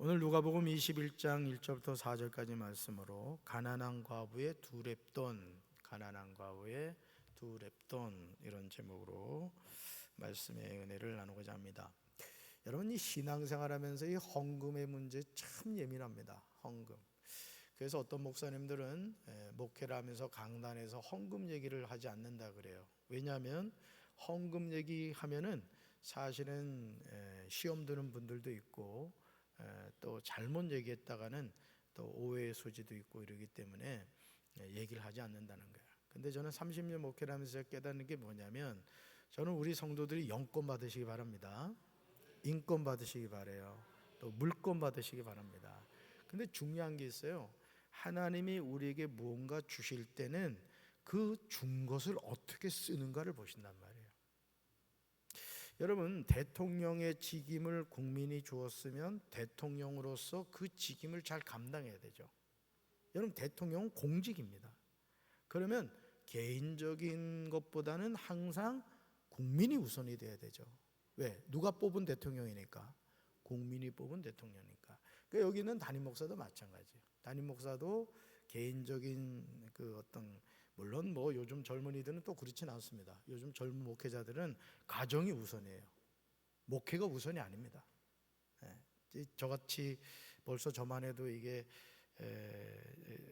오늘 누가복음 21장 1절부터 4절까지 말씀으로 가난한 과부의 두 렙돈, 가난한 과부의 두 렙돈, 이런 제목으로 말씀의 은혜를 나누고자 합니다. 여러분, 이 신앙생활하면서 이 헌금의 문제 참 예민합니다. 헌금. 그래서 어떤 목사님들은 목회를 하면서 강단에서 헌금 얘기를 하지 않는다 그래요. 왜냐하면 헌금 얘기하면은 사실은 시험 드는 분들도 있고 또 잘못 얘기했다가는 또 오해의 소지도 있고 이러기 때문에 얘기를 하지 않는다는 거예요. 근데 저는 30년 목회를 하면서 깨닫는 게 뭐냐면, 저는 우리 성도들이 영권 받으시기 바랍니다. 인권 받으시기 바라요. 또 물권 받으시기 바랍니다. 근데 중요한 게 있어요. 하나님이 우리에게 무언가 주실 때는 그 준 것을 어떻게 쓰는가를 보신단 말이에요. 여러분, 대통령의 직임을 국민이 주었으면 대통령으로서 그 직임을 잘 감당해야 되죠. 여러분, 대통령은 공직입니다. 그러면 개인적인 것보다는 항상 국민이 우선이 돼야 되죠. 왜? 누가 뽑은 대통령이니까. 국민이 뽑은 대통령이니까. 그러니까 여기는 담임 목사도 마찬가지예요. 담임 목사도 개인적인 그 어떤, 물론 뭐 요즘 젊은이들은 또 그렇진 않습니다. 요즘 젊은 목회자들은 가정이 우선이에요. 목회가 우선이 아닙니다. 저같이 벌써 저만 해도 이게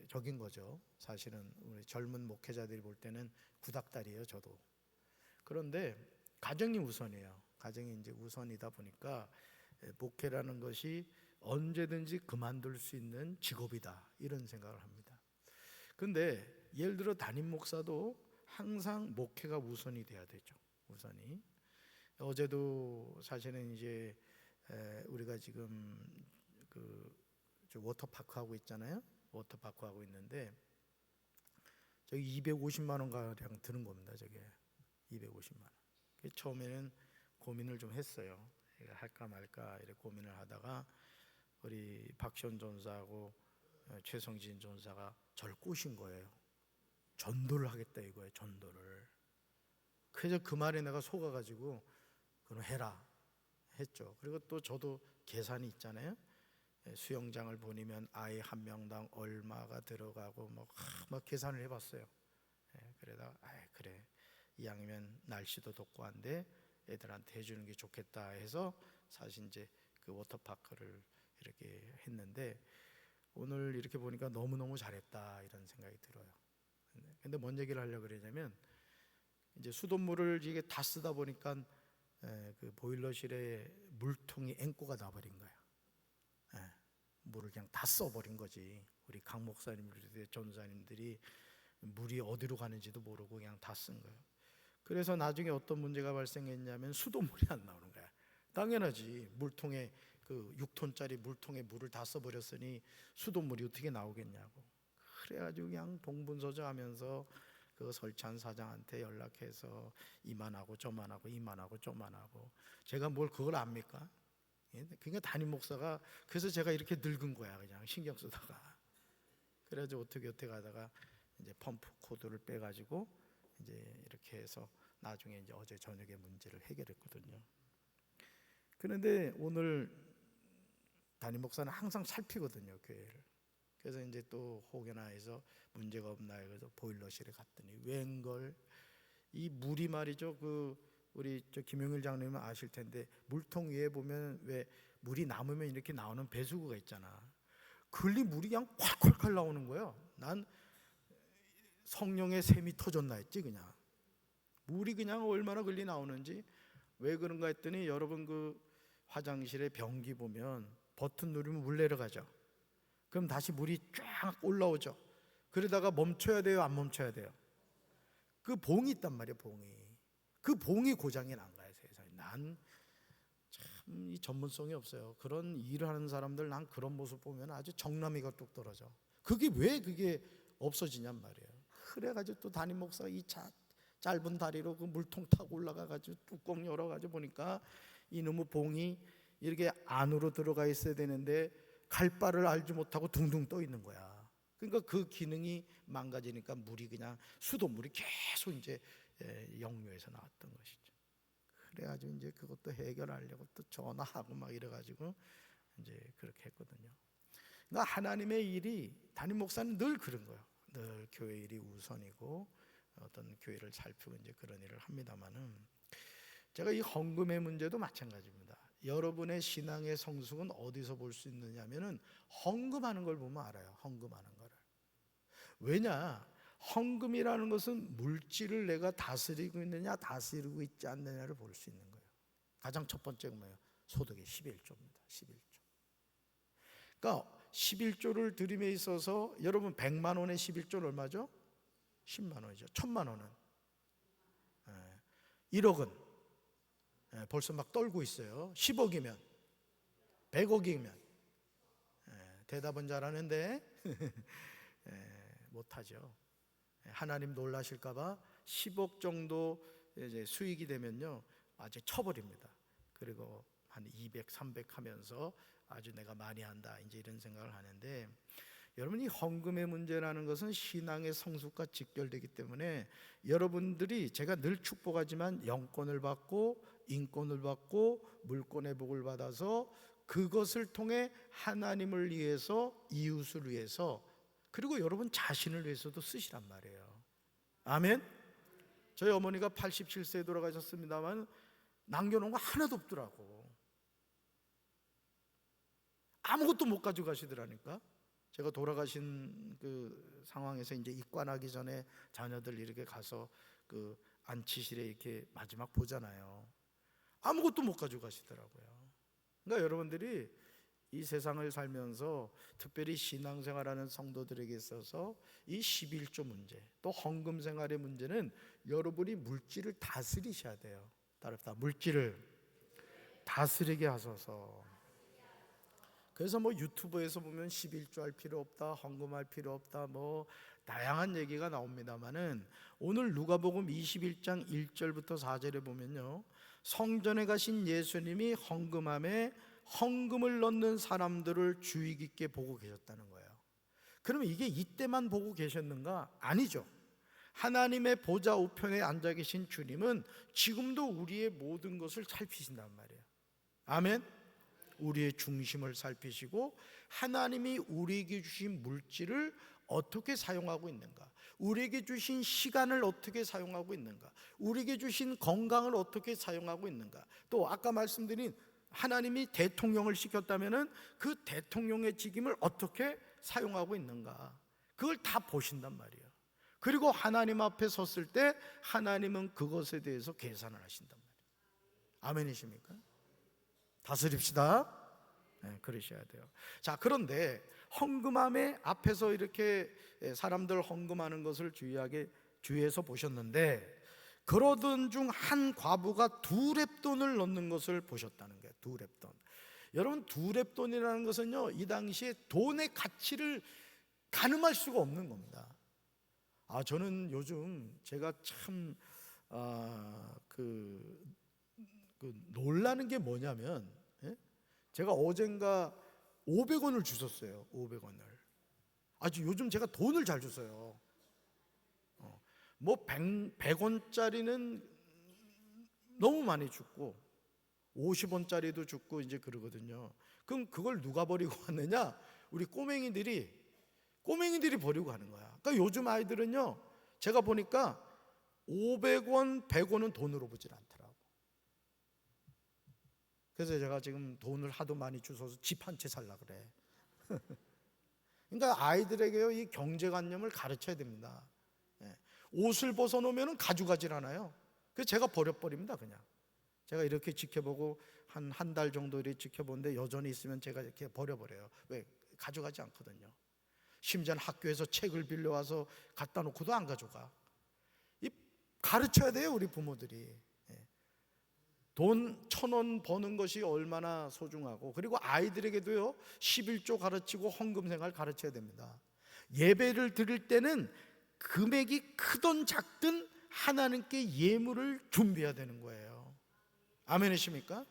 적인 거죠. 사실은 우리 젊은 목회자들이 볼 때는 구닥다리예요, 저도. 그런데 가정이 우선이에요. 가정이 이제 우선이다 보니까 목회라는 것이 언제든지 그만둘 수 있는 직업이다, 이런 생각을 합니다. 그런데 예를 들어 담임 목사도 항상 목회가 우선이 돼야 되죠. 우선이. 어제도 사실은 이제 우리가 지금 그 워터파크 하고 있잖아요. 워터파크 하고 있는데 저기 250만 원 가량 드는 겁니다. 저게 250만 원. 처음에는 고민을 좀 했어요. 할까 말까 이렇게 고민을 하다가 우리 박시원 전사하고 최성진 전사가 저를 꼬신 거예요. 전도를 하겠다 이거예요. 전도를. 그래서 그 말에 내가 속아가지고 그럼 해라 했죠. 그리고 또 저도 계산이 있잖아요. 수영장을 보내면 아이 한 명당 얼마가 들어가고 막 계산을 해봤어요. 그러다가 그래, 이왕이면 날씨도 덥고 한데 애들한테 해주는 게 좋겠다 해서 사실 이제 그 워터파크를 이렇게 했는데, 오늘 이렇게 보니까 너무너무 잘했다 이런 생각이 들어요. 근데 뭔 얘기를 하려고 그러냐면, 이제 수돗물을 이게 다 쓰다 보니까 그 보일러실에 물통이 앵꼬가 나버린 거예요. 물을 그냥 다 써버린 거지. 우리 강 목사님들, 전사님들이 물이 어디로 가는지도 모르고 그냥 다 쓴 거예요. 그래서 나중에 어떤 문제가 발생했냐면 수돗물이 안 나오는 거야. 당연하지. 물통에 그 6톤짜리 물통에 물을 다 써버렸으니 수돗물이 어떻게 나오겠냐고. 그래가지고 그냥 동분서주하면서 그 설찬 사장한테 연락해서 이만하고 저만하고 이만하고 저만하고. 제가 뭘 그걸 압니까? 그러니까 담임 목사가, 그래서 제가 이렇게 늙은 거야. 그냥 신경 쓰다가. 그래가지고 어떻게 하다가 이제 펌프 코드를 빼가지고 이제 이렇게 해서 나중에 이제 어제 저녁에 문제를 해결했거든요. 그런데 오늘 담임 목사는 항상 살피거든요, 교회를. 그래서 이제 또 혹여나 해서 문제가 없나 해서 보일러실에 갔더니 웬걸 이 물이 말이죠, 그 우리 저 김용일 장로님은 아실 텐데 물통 위에 보면 왜 물이 남으면 이렇게 나오는 배수구가 있잖아. 그걸리 물이 그냥 콸콸콸 나오는 거예요. 난 성령의 샘이 터졌나 했지. 그냥 물이 그냥 얼마나 걸리 나오는지. 왜 그런가 했더니 여러분, 그 화장실에 변기 보면 버튼 누르면 물 내려가죠. 그럼 다시 물이 쫙 올라오죠. 그러다가 멈춰야 돼요, 안 멈춰야 돼요? 그 봉이 있단 말이에요. 그 봉이 고장이 난 거야. 세상에. 난 참 이 전문성이 없어요. 그런 일을 하는 사람들, 난 그런 모습 보면 아주 정남이가 뚝 떨어져. 그게 왜 그게 없어지냔 말이에요. 그래가지고 또 담임 목사가 이 짧은 다리로 그 물통 타고 올라가가지고 뚜껑 열어가지고 보니까 이놈의 봉이 이렇게 안으로 들어가 있어야 되는데 갈 바를 알지 못하고 둥둥 떠 있는 거야. 그러니까 그 기능이 망가지니까 물이 그냥 수돗물이 계속 이제 역류해서 나왔던 것이죠. 그래가지고 이제 그것도 해결하려고 또 전화하고 막 이래가지고 이제 그렇게 했거든요. 그러니까 하나님의 일이, 담임 목사는 늘 그런 거예요. 늘 교회 일이 우선이고 어떤 교회를 살피고 이제 그런 일을 합니다만은, 제가 이 헌금의 문제도 마찬가지입니다. 여러분의 신앙의 성숙은 어디서 볼 수 있느냐면은 헌금하는 걸 보면 알아요. 헌금하는 거를. 왜냐? 헌금이라는 것은 물질을 내가 다스리고 있느냐 다스리고 있지 않느냐를 볼 수 있는 거예요. 가장 첫 번째가 뭐예요? 소득의 11조입니다. 11조. 그러니까 11조를 드림에 있어서 여러분 100만 원의 11조는 얼마죠? 10만 원이죠. 1000만 원은 1억은 벌써 막 떨고 있어요. 10억이면 100억이면 대답은 잘하는데 못하죠. 하나님 놀라실까봐 10억 정도 이제 수익이 되면요 아주 쳐버립니다. 그리고 한 200, 300 하면서 아주 내가 많이 한다 이제 이런 생각을 하는데, 여러분 이 헌금의 문제라는 것은 신앙의 성숙과 직결되기 때문에 여러분들이, 제가 늘 축복하지만 영권을 받고 인권을 받고 물권의 복을 받아서 그것을 통해 하나님을 위해서, 이웃을 위해서, 그리고 여러분 자신을 위해서도 쓰시란 말이에요. 아멘. 저희 어머니가 87세에 돌아가셨습니다만 남겨놓은 거 하나도 없더라고. 아무것도 못 가지고 가시더라니까. 제가 돌아가신 그 상황에서 이제 입관하기 전에 자녀들 이렇게 가서 그 안치실에 이렇게 마지막 보잖아요. 아무것도 못 가지고 가시더라고요. 그러니까 여러분들이 이 세상을 살면서 특별히 신앙생활하는 성도들에게 있어서 이 11조 문제, 또 헌금 생활의 문제는 여러분이 물질을 다스리셔야 돼요. 따릅니다. 물질을 다스리게 하소서. 그래서 뭐 유튜브에서 보면 11조 할 필요 없다, 헌금할 필요 없다, 뭐 다양한 얘기가 나옵니다만은, 오늘 누가복음 21장 1절부터 4절에 보면요, 성전에 가신 예수님이 헌금함에 헌금을 넣는 사람들을 주의 깊게 보고 계셨다는 거예요. 그러면 이게 이때만 보고 계셨는가? 아니죠. 하나님의 보좌 우편에 앉아 계신 주님은 지금도 우리의 모든 것을 살피신단 말이에요. 아멘. 우리의 중심을 살피시고 하나님이 우리에게 주신 물질을 어떻게 사용하고 있는가, 우리에게 주신 시간을 어떻게 사용하고 있는가, 우리에게 주신 건강을 어떻게 사용하고 있는가, 또 아까 말씀드린 하나님이 대통령을 시켰다면은 그 대통령의 직임을 어떻게 사용하고 있는가, 그걸 다 보신단 말이에요. 그리고 하나님 앞에 섰을 때 하나님은 그것에 대해서 계산을 하신단 말이에요. 아멘이십니까? 다스립시다. 네, 그러셔야 돼요. 자, 그런데 헌금함에 앞에서 이렇게 사람들 헌금하는 것을 주의해서 보셨는데, 그러던 중 한 과부가 2렙돈을 넣는 것을 보셨다는 거예요. 2렙돈. 여러분 2렙돈이라는 것은요, 이 당시에 돈의 가치를 가늠할 수가 없는 겁니다. 저는 요즘 제가 참 놀라는 게 뭐냐면, 제가 어젠가 500원을 주셨어요. 500원을. 아주 요즘 제가 돈을 잘 주세요. 뭐 100원짜리는 너무 많이 줬고 50원짜리도 줬고 이제 그러거든요. 그럼 그걸 누가 버리고 왔느냐? 우리 꼬맹이들이 버리고 가는 거야. 그러니까 요즘 아이들은요, 제가 보니까 500원, 100원은 돈으로 보질 않더라고. 그래서 제가 지금 돈을 하도 많이 주워서 집 한 채 살라 그래. 그러니까 아이들에게요, 이 경제관념을 가르쳐야 됩니다. 옷을 벗어놓으면 가져가질 않아요. 그래서 제가 버려버립니다. 그냥 제가 이렇게 지켜보고 한 달 정도 이렇게 지켜보는데 여전히 있으면 제가 이렇게 버려버려요. 왜? 가져가지 않거든요. 심지어 학교에서 책을 빌려와서 갖다 놓고도 안 가져가. 가르쳐야 돼요, 우리 부모들이. 돈 1,000원 버는 것이 얼마나 소중하고, 그리고 아이들에게도요 11조 가르치고 헌금 생활 가르쳐야 됩니다. 예배를 드릴 때는 금액이 크든 작든 하나님께 예물을 준비해야 되는 거예요. 아멘이십니까?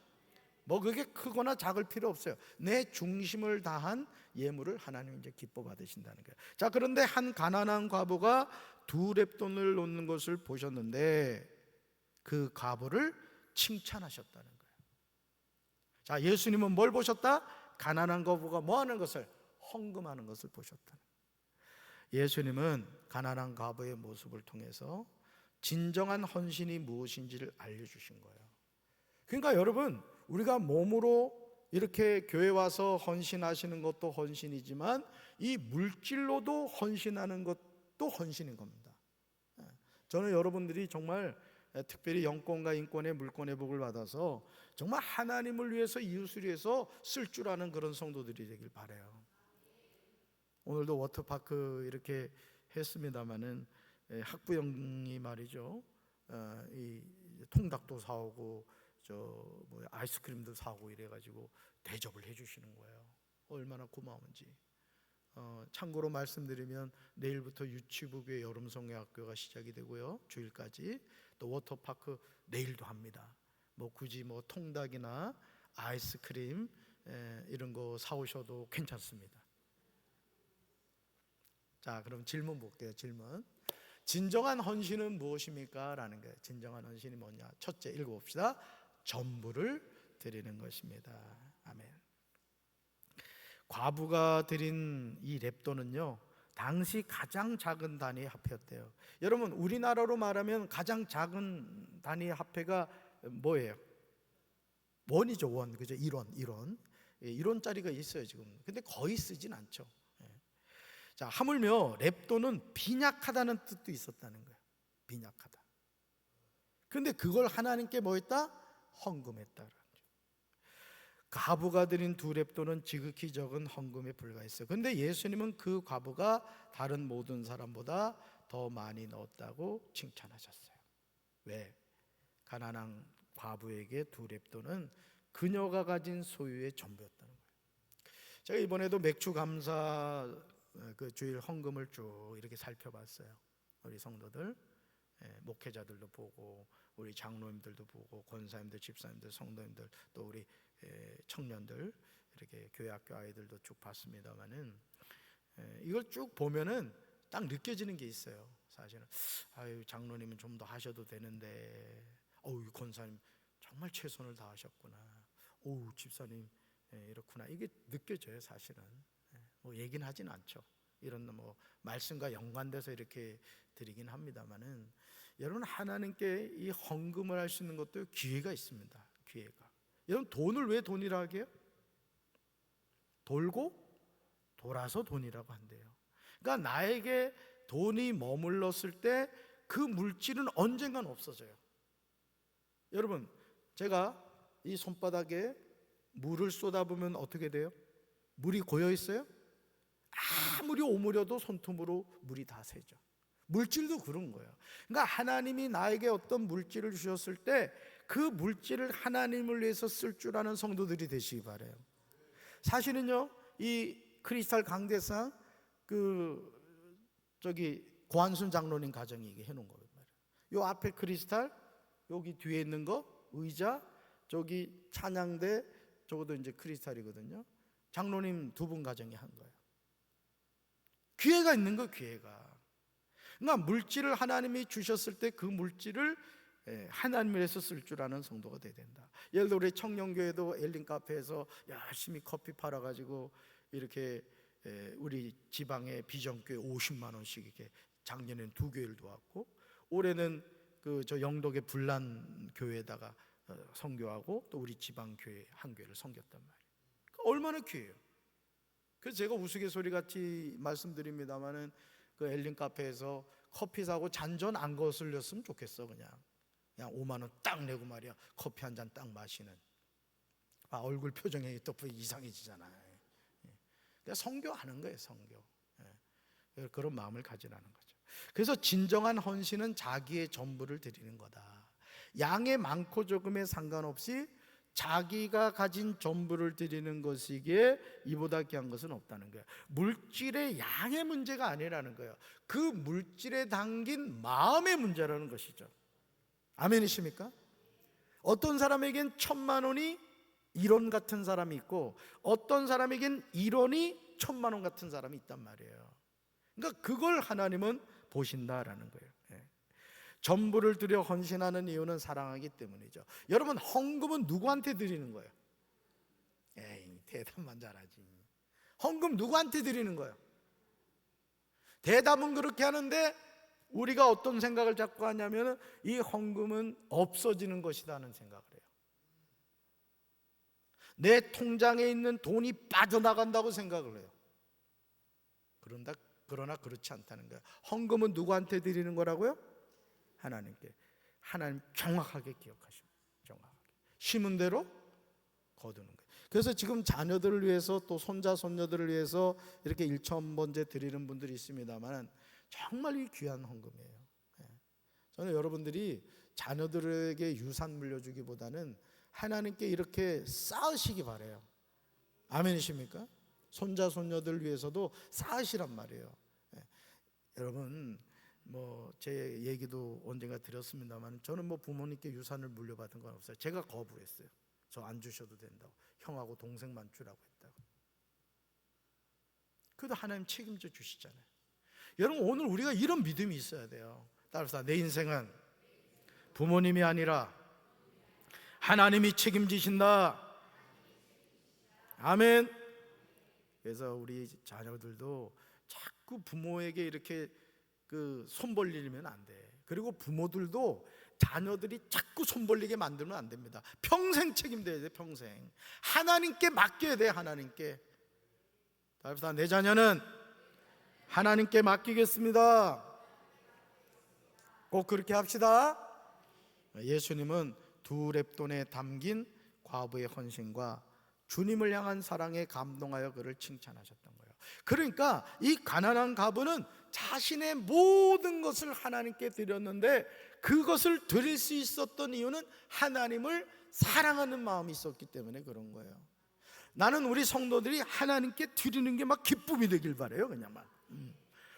뭐 그게 크거나 작을 필요 없어요. 내 중심을 다한 예물을 하나님 이제 기뻐 받으신다는 거예요. 자, 그런데 한 가난한 과부가 2렙돈을 놓는 것을 보셨는데 그 과부를 칭찬하셨다는 거예요. 자, 예수님은 뭘 보셨다? 가난한 과부가 뭐 하는 것을? 헌금하는 것을 보셨다. 예수님은 가난한 과부의 모습을 통해서 진정한 헌신이 무엇인지를 알려주신 거예요. 그러니까 여러분, 우리가 몸으로 이렇게 교회 와서 헌신하시는 것도 헌신이지만 이 물질로도 헌신하는 것도 헌신인 겁니다. 저는 여러분들이 정말 특별히 영권과 인권의 물권의 복을 받아서 정말 하나님을 위해서, 이웃을 위해서 쓸 줄 아는 그런 성도들이 되길 바라요. 오늘도 워터파크 이렇게 했습니다마는 학부형이 말이죠, 이 통닭도 사오고 아이스크림도 사오고 이래가지고 대접을 해주시는 거예요. 얼마나 고마운지. 참고로 말씀드리면 내일부터 유치부교회 여름성경학교가 시작이 되고요, 주일까지. 또 워터파크 내일도 합니다. 굳이 통닭이나 아이스크림 이런 거 사오셔도 괜찮습니다. 자, 그럼 질문 볼게요. 질문. 진정한 헌신은 무엇입니까? 라는 거예요. 진정한 헌신이 뭐냐? 첫째, 읽어봅시다. 전부를 드리는 것입니다. 아멘. 과부가 드린 이 렙돈은요, 당시 가장 작은 단위의 화폐였대요. 여러분, 우리나라로 말하면 가장 작은 단위의 화폐가 뭐예요? 원이죠, 원. 그죠? 1원. 1원짜리가 있어요, 지금. 근데 거의 쓰진 않죠. 자, 하물며 렙돈은 빈약하다는 뜻도 있었다는 거예요. 빈약하다. 그런데 그걸 하나님께 뭐 했다? 헌금했다. 과부가 드린 2렙돈은 지극히 적은 헌금에 불과했어요. 그런데 예수님은 그 과부가 다른 모든 사람보다 더 많이 넣었다고 칭찬하셨어요. 왜? 가난한 과부에게 2렙돈은 그녀가 가진 소유의 전부였다는 거예요. 제가 이번에도 맥주 감사 그 주일 헌금을 쭉 이렇게 살펴봤어요. 우리 성도들, 목회자들도 보고, 우리 장로님들도 보고, 권사님들, 집사님들, 성도님들, 또 우리 청년들, 이렇게 교회 학교 아이들도 쭉 봤습니다만은, 이걸 쭉 보면은 딱 느껴지는 게 있어요. 사실은 장로님은 좀 더 하셔도 되는데, 권사님 정말 최선을 다하셨구나. 집사님 이렇구나. 이게 느껴져요, 사실은. 얘기는 하진 않죠. 이런 말씀과 연관돼서 이렇게 드리긴 합니다만은, 여러분, 하나님께 이 헌금을 할 수 있는 것도 기회가 있습니다. 기회가. 여러분, 돈을 왜 돈이라 하게요? 돌고 돌아서 돈이라고 한대요. 그러니까 나에게 돈이 머물렀을 때 그 물질은 언젠간 없어져요. 여러분, 제가 이 손바닥에 물을 쏟아보면 어떻게 돼요? 물이 고여 있어요? 아무리 오므려도 손톱으로 물이 다 새죠. 물질도 그런 거예요. 그러니까 하나님이 나에게 어떤 물질을 주셨을 때 그 물질을 하나님을 위해서 쓸 줄 아는 성도들이 되시기 바라요. 사실은요, 이 크리스탈 강대상 고한순 장로님 가정이 이게 해놓은 거예요. 요 앞에 크리스탈, 여기 뒤에 있는 거 의자, 저기 찬양대, 저것도 이제 크리스탈이거든요. 장로님 2분 가정이 한 거예요. 기회가 있는 거예요, 기회가. 그러니까 물질을 하나님이 주셨을 때 그 물질을 하나님을 위해서 쓸 줄 아는 성도가 돼야 된다. 예를 들어 우리 청년교회도 엘린 카페에서 열심히 커피 팔아가지고 이렇게 우리 지방의 비전교회 50만 원씩 이렇게 작년에는 2교회를 도왔고, 올해는 저 영덕의 불난 교회에다가 선교하고 또 우리 지방 교회 한 교회를 섬겼단 말이에요. 얼마나 귀해요. 그래서 제가 우스갯소리 같이 말씀드립니다만은 그 엘린 카페에서 커피 사고 잔전 안 거슬렸으면 좋겠어. 그냥 5만 원 딱 내고 말이야, 커피 한 잔 딱 마시는. 얼굴 표정이 또 이상해지잖아요. 그러니까 선교하는 거예요, 선교. 그런 마음을 가지라는 거죠. 그래서 진정한 헌신은 자기의 전부를 드리는 거다. 양의 많고 적음에 상관없이 자기가 가진 전부를 드리는 것이기에 이보다 귀한 것은 없다는 거예요. 물질의 양의 문제가 아니라는 거예요. 그 물질에 담긴 마음의 문제라는 것이죠. 아멘이십니까? 어떤 사람에겐 1,000만 원이 1원 같은 사람이 있고, 어떤 사람에겐 1원이 1,000만 원 같은 사람이 있단 말이에요. 그러니까 그걸 하나님은 보신다라는 거예요. 전부를 드려 헌신하는 이유는 사랑하기 때문이죠. 여러분, 헌금은 누구한테 드리는 거예요? 대답만 잘하지. 헌금 누구한테 드리는 거예요? 대답은 그렇게 하는데 우리가 어떤 생각을 자꾸 하냐면 이 헌금은 없어지는 것이다 하는 생각을 해요. 내 통장에 있는 돈이 빠져나간다고 생각을 해요. 그러나 그렇지 않다는 거예요. 헌금은 누구한테 드리는 거라고요? 하나님께. 하나님 정확하게 기억하십니다. 정확하게. 심은 대로 거두는 거예요. 그래서 지금 자녀들을 위해서 또 손자 손녀들을 위해서 이렇게 일천번제 드리는 분들이 있습니다만 정말 이 귀한 헌금이에요. 저는 여러분들이 자녀들에게 유산 물려주기보다는 하나님께 이렇게 쌓으시기 바라요. 아멘이십니까? 손자 손녀들 위해서도 쌓으시란 말이에요. 여러분 제 얘기도 언젠가 드렸습니다만 저는 부모님께 유산을 물려받은 건 없어요. 제가 거부했어요. 저 안 주셔도 된다고. 형하고 동생만 주라고 했다고. 그래도 하나님 책임져 주시잖아요. 여러분 오늘 우리가 이런 믿음이 있어야 돼요. 따라서 내 인생은 부모님이 아니라 하나님이 책임지신다. 아멘. 그래서 우리 자녀들도 자꾸 부모에게 이렇게 손 벌리면 안 돼. 그리고 부모들도 자녀들이 자꾸 손 벌리게 만들면 안 됩니다. 평생 책임져야 돼. 평생 하나님께 맡겨야 돼. 하나님께. 따라서 내 자녀는 하나님께 맡기겠습니다. 꼭 그렇게 합시다. 예수님은 두 렙돈에 담긴 과부의 헌신과 주님을 향한 사랑에 감동하여 그를 칭찬하셨던 거예요. 그러니까 이 가난한 과부는 자신의 모든 것을 하나님께 드렸는데 그것을 드릴 수 있었던 이유는 하나님을 사랑하는 마음이 있었기 때문에 그런 거예요. 나는 우리 성도들이 하나님께 드리는 게 막 기쁨이 되길 바라요. 그냥 막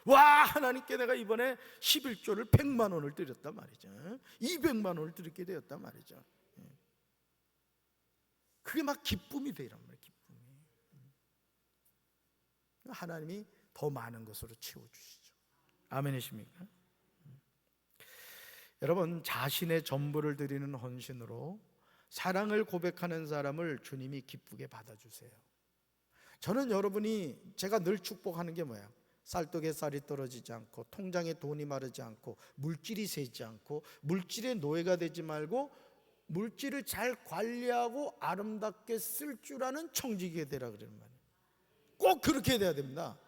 와, 하나님께 내가 이번에 11조를 100만 원을 드렸단 말이죠. 200만 원을 드리게 되었단 말이죠. 그게 막 기쁨이 되란 말이에요. 기쁨이. 하나님이 더 많은 것으로 채워주시죠. 아멘이십니까? 여러분, 자신의 전부를 드리는 헌신으로 사랑을 고백하는 사람을 주님이 기쁘게 받아주세요. 저는 여러분이, 제가 늘 축복하는 게 뭐예요? 쌀떡에 쌀이 떨어지지 않고 통장에 돈이 마르지 않고 물질이 새지 않고 물질의 노예가 되지 말고 물질을 잘 관리하고 아름답게 쓸 줄 아는 청지기가 되라 그러는 말이에요. 꼭 그렇게 돼야 됩니다.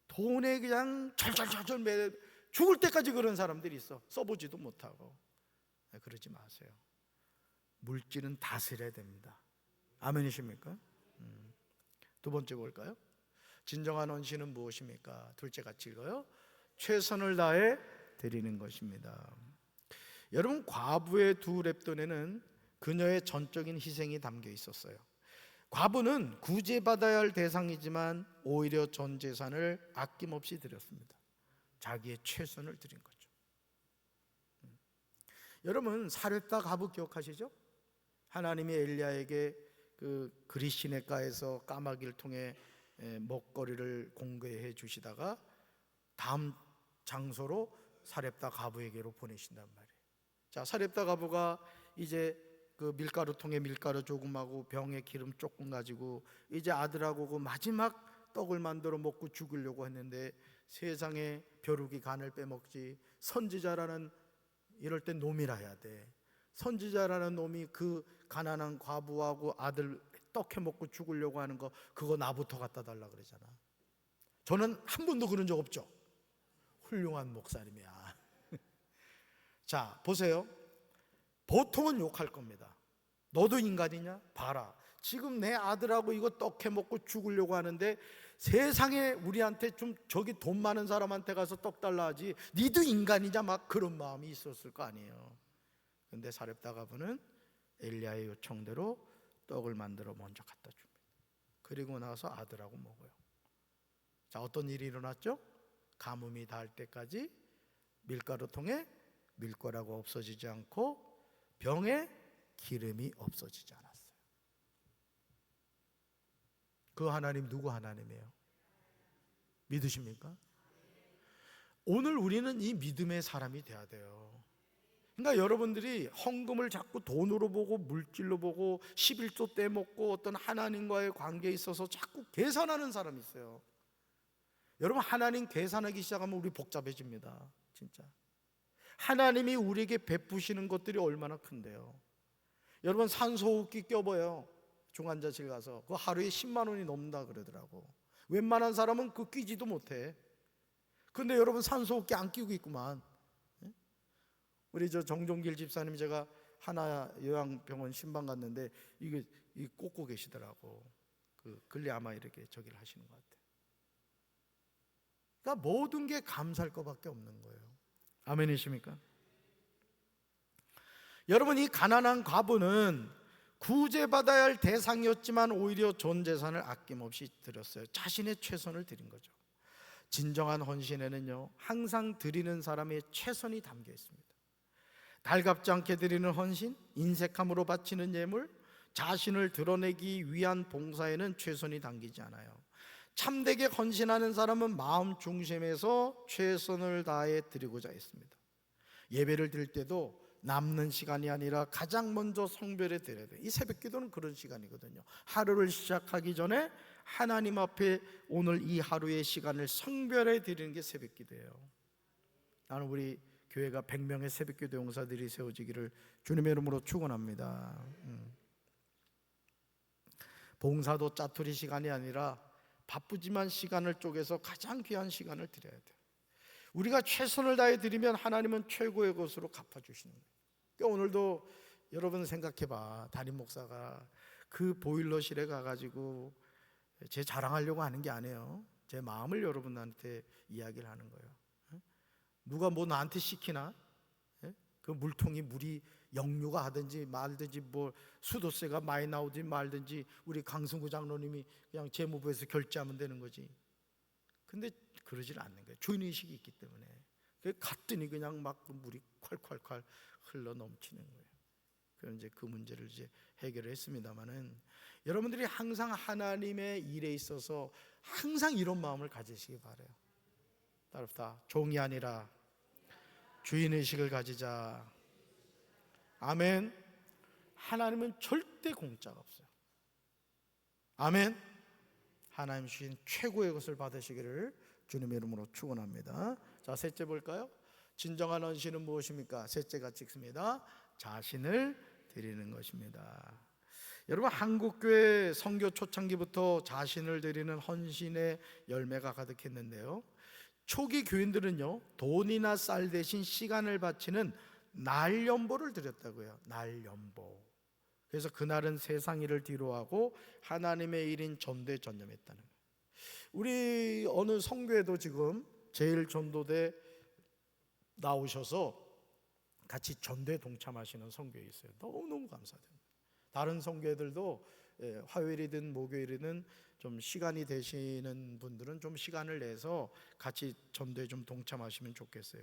돈에 그냥 절절절절 매 죽을 때까지 그런 사람들이 있어. 써보지도 못하고. 그러지 마세요. 물질은 다스려야 됩니다. 아멘이십니까? 두 번째 볼까요? 진정한 헌신은 무엇입니까? 둘째 같이 읽어요. 최선을 다해 드리는 것입니다. 여러분, 과부의 두 렙돈에는 그녀의 전적인 희생이 담겨 있었어요. 과부는 구제받아야 할 대상이지만 오히려 전 재산을 아낌없이 드렸습니다. 자기의 최선을 드린 거죠. 여러분, 사렙다 과부 기억하시죠? 하나님이 엘리야에게 그 그릿시내가에서 까마귀를 통해 먹거리를 공개해 주시다가 다음 장소로 사렙다 과부에게로 보내신단 말이에요. 자, 사렙다 과부가 이제 그 밀가루 통에 밀가루 조금하고 병에 기름 조금 가지고 이제 아들하고 그 마지막 떡을 만들어 먹고 죽으려고 했는데 세상에 벼룩이 간을 빼먹지. 선지자라는, 이럴 땐 놈이라 해야 돼. 선지자라는 놈이 그 가난한 과부하고 아들 떡 해먹고 죽으려고 하는 거, 그거 나부터 갖다 달라 그러잖아. 저는 한 번도 그런 적 없죠. 훌륭한 목사님이야. 자, 보세요. 보통은 욕할 겁니다. 너도 인간이냐? 봐라, 지금 내 아들하고 이거 떡 해먹고 죽으려고 하는데 세상에 우리한테 좀 저기 돈 많은 사람한테 가서 떡 달라 하지, 니도 인간이냐? 막 그런 마음이 있었을 거 아니에요. 근데 사렙다 과부는 엘리야의 요청대로 떡을 만들어 먼저 갖다 줍니다. 그리고 나서 아들하고 먹어요. 자, 어떤 일이 일어났죠? 가뭄이 닿을 때까지 밀가루통에 밀가루가 없어지지 않고 병에 기름이 없어지지 않았어요. 그 하나님 누구 하나님이에요? 믿으십니까? 오늘 우리는 이 믿음의 사람이 돼야 돼요. 그러니까 여러분들이 헌금을 자꾸 돈으로 보고 물질로 보고 11조 떼먹고 어떤 하나님과의 관계에 있어서 자꾸 계산하는 사람이 있어요. 여러분, 하나님 계산하기 시작하면 우리 복잡해집니다. 진짜 하나님이 우리에게 베푸시는 것들이 얼마나 큰데요. 여러분, 산소호흡기 껴봐요. 중환자실 가서 그 하루에 10만 원이 넘는다 그러더라고. 웬만한 사람은 그 끼지도 못해. 근데 여러분, 산소호흡기 안 끼고 있구만. 우리 저 정종길 집사님, 제가 하나 요양병원 신방 갔는데 이게 꽂고 계시더라고. 그 근래 아마 이렇게 저기를 하시는 것 같아요. 그러니까 모든 게 감사할 것밖에 없는 거예요. 아멘이십니까? 여러분, 이 가난한 과부는 구제받아야 할 대상이었지만 오히려 전 재산을 아낌없이 드렸어요. 자신의 최선을 드린 거죠. 진정한 헌신에는요, 항상 드리는 사람의 최선이 담겨 있습니다. 달갑지 않게 드리는 헌신, 인색함으로 바치는 예물, 자신을 드러내기 위한 봉사에는 최선이 담기지 않아요. 참되게 헌신하는 사람은 마음 중심에서 최선을 다해 드리고자 했습니다. 예배를 드릴 때도 남는 시간이 아니라 가장 먼저 성별에 드려야 돼요. 이 새벽기도는 그런 시간이거든요. 하루를 시작하기 전에 하나님 앞에 오늘 이 하루의 시간을 성별해 드리는 게 새벽기도예요. 나는 우리 교회가 100명의 새벽기도 용사들이 세워지기를 주님의 이름으로 축원합니다. 봉사도 짜투리 시간이 아니라 바쁘지만 시간을 쪼개서 가장 귀한 시간을 드려야 돼요. 우리가 최선을 다해 드리면 하나님은 최고의 것으로 갚아주시는 거예요. 그러니까 오늘도 여러분 생각해봐. 담임 목사가 그 보일러실에 가가지고 제 자랑하려고 하는 게 아니에요. 제 마음을 여러분한테 이야기를 하는 거예요. 누가 뭐 나한테 시키나? 그 물통이 물이 역류가 하든지 말든지 뭐 수도세가 많이 나오든지 말든지 우리 강승구 장로님이 그냥 재무부에서 결제하면 되는 거지. 근데 그러질 않는 거예요. 주인의식이 있기 때문에. 갔더니 그냥 막 물이 콸콸콸 흘러 넘치는 거예요. 그럼 이제 그 문제를 이제 해결을 했습니다만은, 여러분들이 항상 하나님의 일에 있어서 항상 이런 마음을 가지시기 바라요. 따릅다. 종이 아니라 주인의식을 가지자. 아멘. 하나님은 절대 공짜가 없어요. 아멘. 하나님 주신 최고의 것을 받으시기를 주님의 이름으로 축원합니다. 자, 셋째 볼까요? 진정한 헌신은 무엇입니까? 셋째가 찍습니다. 자신을 드리는 것입니다. 여러분, 한국교회 선교 초창기부터 자신을 드리는 헌신의 열매가 가득했는데요, 초기 교인들은요, 돈이나 쌀 대신 시간을 바치는 날연보를 드렸다고요. 날연보. 그래서 그날은 세상 일을 뒤로하고 하나님의 일인 전도에 전념했다는 거예요. 우리 어느 성교에도 지금 제일전도대 나오셔서 같이 전도에 동참하시는 성교에 있어요. 너무너무 감사드립니다. 다른 성교회들도 화요일이든 목요일이든 좀 시간이 되시는 분들은 좀 시간을 내서 같이 전도에 좀 동참하시면 좋겠어요.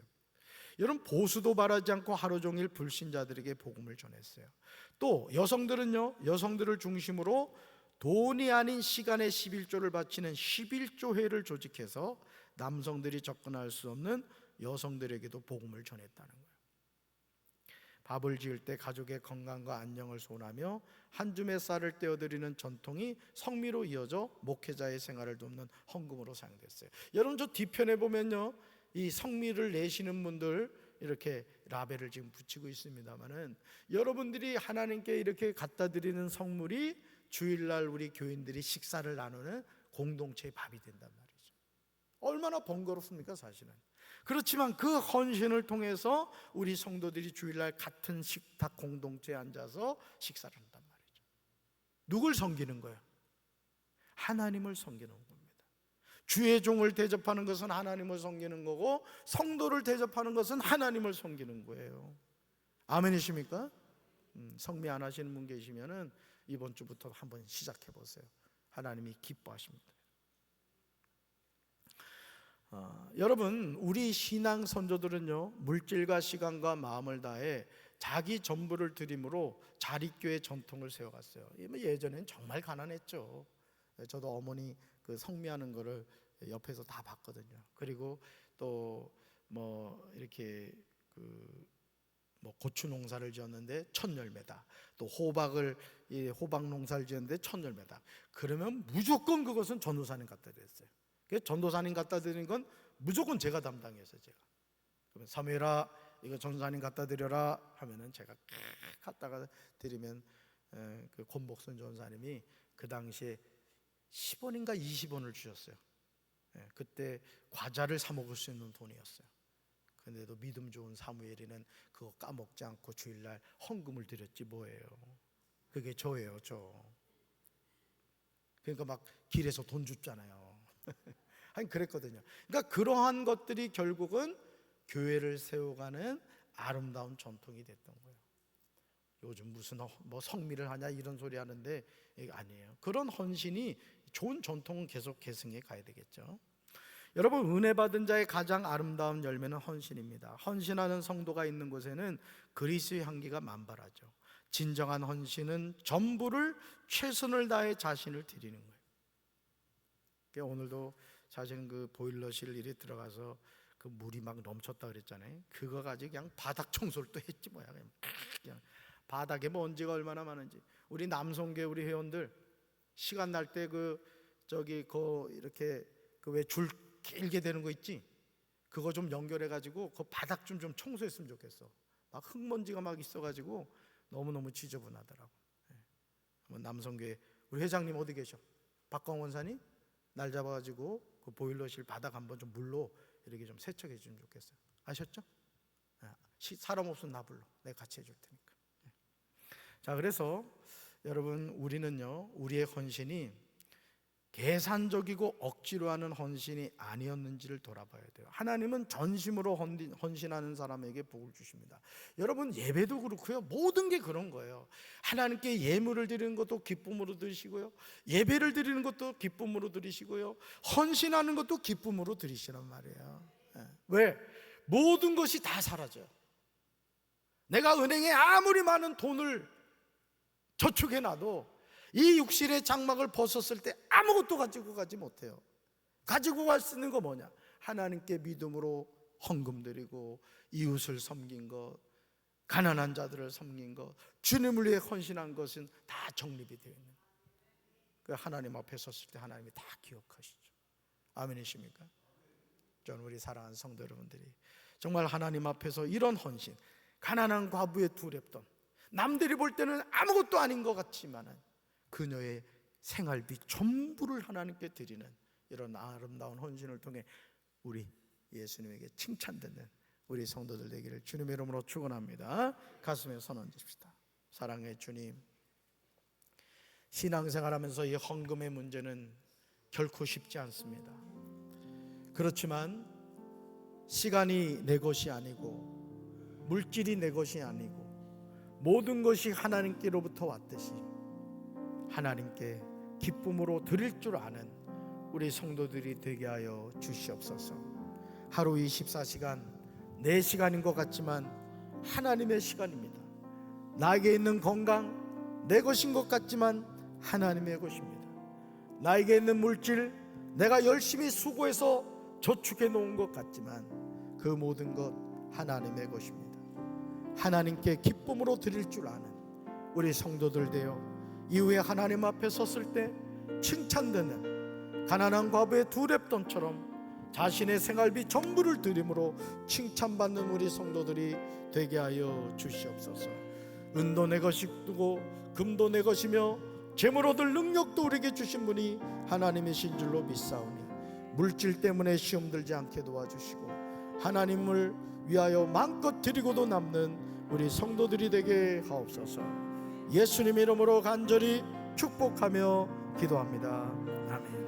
여러분, 보수도 바라지 않고 하루 종일 불신자들에게 복음을 전했어요. 또 여성들은요, 여성들을 중심으로 돈이 아닌 시간의 11조를 바치는 11조회를 조직해서 남성들이 접근할 수 없는 여성들에게도 복음을 전했다는 거예요. 밥을 지을 때 가족의 건강과 안녕을 소원하며 한 줌의 쌀을 떼어드리는 전통이 성미로 이어져 목회자의 생활을 돕는 헌금으로 사용됐어요. 여러분, 저 뒤편에 보면요, 이 성미를 내시는 분들 이렇게 라벨을 지금 붙이고 있습니다만은, 여러분들이 하나님께 이렇게 갖다 드리는 성물이 주일날 우리 교인들이 식사를 나누는 공동체의 밥이 된단 말이죠. 얼마나 번거롭습니까, 사실은. 그렇지만 그 헌신을 통해서 우리 성도들이 주일날 같은 식탁 공동체에 앉아서 식사를 한단 말이죠. 누굴 섬기는 거예요? 하나님을 섬기는 겁니다. 주의 종을 대접하는 것은 하나님을 섬기는 거고, 성도를 대접하는 것은 하나님을 섬기는 거예요. 아멘이십니까? 성미 안 하시는 분 계시면은 이번 주부터 한번 시작해 보세요. 하나님이 기뻐하십니다. 여러분, 우리 신앙 선조들은요, 물질과 시간과 마음을 다해 자기 전부를 드림으로 자립교의 전통을 세워갔어요. 예전엔 정말 가난했죠. 저도 어머니 그 성미하는 거를 옆에서 다 봤거든요. 그리고 또 뭐 이렇게 그 뭐 고추 농사를 지었는데 1000열매다. 또 호박 농사를 지었는데 1000열매다. 그러면 무조건 그것은 전도사님 갖다 드렸어요. 전도사님 갖다 드리는 건 무조건 제가 담당했어요. 제가. 그러면 사무엘아, 이거 전도사님 갖다 드려라 하면은 제가 갖다가 드리면 그 권복선 전도사님이 그 당시에 10원인가 20원을 주셨어요. 그때 과자를 사 먹을 수 있는 돈이었어요. 그런데도 믿음 좋은 사무엘이는 그거 까먹지 않고 주일날 헌금을 드렸지 뭐예요. 그게 저예요, 저. 그러니까 막 길에서 돈 줍잖아요. 아니 그랬거든요. 그러니까 그러한 것들이 결국은 교회를 세워가는 아름다운 전통이 됐던 거예요. 요즘 무슨 뭐 성미를 하냐 이런 소리 하는데 아니에요. 그런 헌신이 좋은 전통은 계속 계승해 가야 되겠죠. 여러분, 은혜 받은 자의 가장 아름다운 열매는 헌신입니다. 헌신하는 성도가 있는 곳에는 그리스도의 향기가 만발하죠. 진정한 헌신은 전부를, 최선을 다해 자신을 드리는 거예요. 그러니까 오늘도 사실은 그 보일러실 일에 들어가서 그 물이 막 넘쳤다 그랬잖아요. 그거 가지고 그냥 바닥 청소를 또 했지 뭐야. 그냥 바닥에 먼지가 얼마나 많은지. 우리 남성계 우리 회원들 시간 날 때 이렇게 그 왜 줄 길게 되는 거 있지? 그거 좀 연결해 가지고 그 바닥 좀 청소했으면 좋겠어. 막 흙먼지가 막 있어가지고 너무너무 지저분하더라고. 남성계 우리 회장님 어디 계셔? 박광원 원사님 날 잡아가지고 그 보일러실 바닥 한번 좀 물로 이렇게 좀 세척해 주면 좋겠어요. 아셨죠? 사람 없으면 나 불러. 내가 같이 해줄 테니까. 자, 그래서 여러분, 우리는요, 우리의 헌신이 계산적이고 억지로 하는 헌신이 아니었는지를 돌아봐야 돼요. 하나님은 전심으로 헌신하는 사람에게 복을 주십니다. 여러분, 예배도 그렇고요, 모든 게 그런 거예요. 하나님께 예물을 드리는 것도 기쁨으로 드리시고요, 예배를 드리는 것도 기쁨으로 드리시고요, 헌신하는 것도 기쁨으로 드리시란 말이에요. 왜? 모든 것이 다 사라져요. 내가 은행에 아무리 많은 돈을 저축해놔도 이 육신의 장막을 벗었을 때 아무것도 가지고 가지 못해요. 가지고 갈 수 있는 거 뭐냐? 하나님께 믿음으로 헌금 드리고 이웃을 섬긴 것, 가난한 자들을 섬긴 것, 주님을 위해 헌신한 것은 다 정립이 되어 있는 거예요. 하나님 앞에 섰을 때 하나님이 다 기억하시죠. 아멘이십니까? 저는 우리 사랑하는 성도 여러분들이 정말 하나님 앞에서 이런 헌신, 가난한 과부의 두 랩돈, 남들이 볼 때는 아무것도 아닌 것 같지만은 그녀의 생활비 전부를 하나님께 드리는 이런 아름다운 헌신을 통해 우리 예수님에게 칭찬받는 우리 성도들 되기를 주님의 이름으로 축원합니다. 가슴에 손 얹읍시다. 사랑의 주님, 신앙생활하면서 이 헌금의 문제는 결코 쉽지 않습니다. 그렇지만 시간이 내 것이 아니고 물질이 내 것이 아니고 모든 것이 하나님께로부터 왔듯이 하나님께 기쁨으로 드릴 줄 아는 우리 성도들이 되게 하여 주시옵소서. 하루 24시간 내 시간인 것 같지만 하나님의 시간입니다. 나에게 있는 건강 내 것인 것 같지만 하나님의 것입니다. 나에게 있는 물질 내가 열심히 수고해서 저축해 놓은 것 같지만 그 모든 것 하나님의 것입니다. 하나님께 기쁨으로 드릴 줄 아는 우리 성도들 되어 이후에 하나님 앞에 섰을 때 칭찬되는 가난한 과부의 두 랩돈처럼 자신의 생활비 전부를 드림으로 칭찬받는 우리 성도들이 되게 하여 주시옵소서. 은도 내 것이고 금도 내 것이며 재물 얻을 능력도 우리에게 주신 분이 하나님이신 줄로 믿사오니 물질 때문에 시험 들지 않게 도와주시고 하나님을 위하여 마음껏 드리고도 남는 우리 성도들이 되게 하옵소서. 예수님 이름으로 간절히 축복하며 기도합니다. 아멘.